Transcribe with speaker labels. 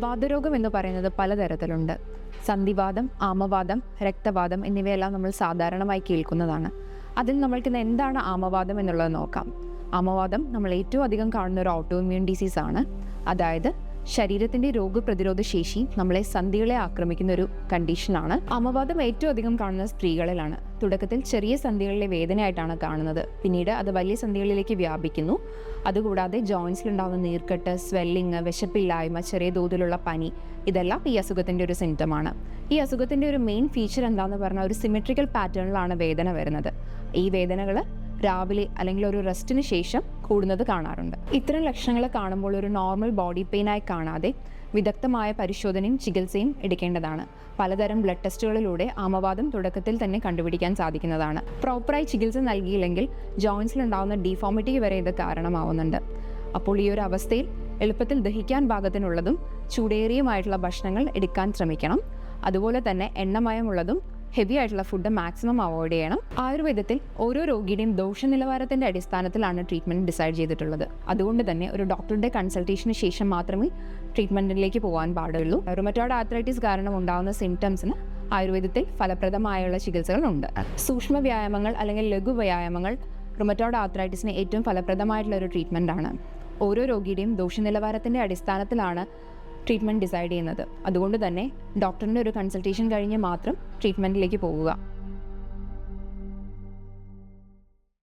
Speaker 1: വാതരോഗം എന്ന് പറയുന്നത് പലതരത്തിലുണ്ട്. സന്ധിവാതം, ആമവാതം, രക്തവാതം എന്നിവയെല്ലാം നമ്മൾ സാധാരണമായി കേൾക്കുന്നതാണ്. അതിൽ നമ്മൾക്കിന്ന് എന്താണ് ആമവാതം എന്നുള്ളത് നോക്കാം. ആമവാതം നമ്മൾ ഏറ്റവും അധികം കാണുന്ന ഒരു ഓട്ടോ ഇമ്മ്യൂൺ ഡിസീസാണ്. അതായത് ശരീരത്തിൻ്റെ രോഗപ്രതിരോധ ശേഷി നമ്മളെ സന്ധികളെ ആക്രമിക്കുന്ന ഒരു കണ്ടീഷനാണ്. ആമവാതം ഏറ്റവും അധികം കാണുന്ന സ്ത്രീകളിലാണ്. തുടക്കത്തിൽ ചെറിയ സന്ധികളിലെ വേദനയായിട്ടാണ് കാണുന്നത്. പിന്നീട് അത് വലിയ സന്ധികളിലേക്ക് വ്യാപിക്കുന്നു. അതുകൂടാതെ ജോയിൻസിലുണ്ടാകുന്ന നീർക്കെട്ട്, സ്വെല്ലിങ്, വിശപ്പില്ലായ്മ, ചെറിയ തോതിലുള്ള പനി, ഇതെല്ലാം ഈ അസുഖത്തിൻ്റെ ഒരു സിംറ്റമാണ്. ഈ അസുഖത്തിൻ്റെ ഒരു മെയിൻ ഫീച്ചർ എന്താണെന്ന് പറഞ്ഞാൽ ഒരു സിമെട്രിക്കൽ പാറ്റേണിലാണ് വേദന വരുന്നത്. ഈ വേദനകൾ രാവിലെ അല്ലെങ്കിൽ ഒരു റെസ്റ്റിന് ശേഷം കൂടുന്നത് കാണാറുണ്ട്. ഇത്തരം ലക്ഷണങ്ങൾ കാണുമ്പോൾ ഒരു നോർമൽ ബോഡി പെയിനായി കാണാതെ വിദഗ്ധമായ പരിശോധനയും ചികിത്സയും എടുക്കേണ്ടതാണ്. പലതരം ബ്ലഡ് ടെസ്റ്റുകളിലൂടെ ആമവാതം തുടക്കത്തിൽ തന്നെ കണ്ടുപിടിക്കാൻ സാധിക്കുന്നതാണ്. പ്രോപ്പറായി ചികിത്സ നൽകിയില്ലെങ്കിൽ ജോയിൻസിലുണ്ടാകുന്ന ഡീഫോമിറ്റിക്ക് വരെ ഇത് കാരണമാവുന്നുണ്ട്. അപ്പോൾ ഈ ഒരു അവസ്ഥയിൽ എളുപ്പത്തിൽ ദഹിക്കാൻ പാകത്തിനുള്ളതും ചൂടേറിയുമായിട്ടുള്ള ഭക്ഷണങ്ങൾ എടുക്കാൻ ശ്രമിക്കണം. അതുപോലെ തന്നെ എണ്ണമയമുള്ളതും ഹെവി ആയിട്ടുള്ള ഫുഡ് മാക്സിമം അവോയ്ഡ് ചെയ്യണം. ആയുർവേദത്തിൽ ഓരോ രോഗിയുടെയും ദോഷനിലവാരത്തിൻ്റെ അടിസ്ഥാനത്തിലാണ് ട്രീറ്റ്മെൻറ്റ് ഡിസൈഡ് ചെയ്തിട്ടുള്ളത്. അതുകൊണ്ട് തന്നെ ഒരു ഡോക്ടറുടെ കൺസൾട്ടേഷന് ശേഷം മാത്രമേ ട്രീറ്റ്മെൻറ്റിലേക്ക് പോകാൻ പാടുള്ളൂ. റുമറ്റോയ്ഡ് ആർത്രൈറ്റിസ് കാരണം ഉണ്ടാകുന്ന സിംറ്റംസിന് ആയുർവേദത്തിൽ ഫലപ്രദമായുള്ള ചികിത്സകളുണ്ട്. സൂക്ഷ്മ വ്യായാമങ്ങൾ അല്ലെങ്കിൽ ലഘു വ്യായാമങ്ങൾ റുമറ്റോയ്ഡ് ആർത്രൈറ്റിസിന് ഏറ്റവും ഫലപ്രദമായിട്ടുള്ള ഒരു ട്രീറ്റ്മെൻറ്റാണ്. ഓരോ രോഗിയുടെയും ദോഷനിലവാരത്തിൻ്റെ അടിസ്ഥാനത്തിലാണ് ട്രീറ്റ്മെൻറ്റ് ഡിസൈഡ് ചെയ്യുന്നത്. അതുകൊണ്ട് തന്നെ ഡോക്ടറിൻ്റെ ഒരു കൺസൾട്ടേഷൻ കഴിഞ്ഞ് മാത്രം ട്രീറ്റ്മെൻറ്റിലേക്ക് പോകുക.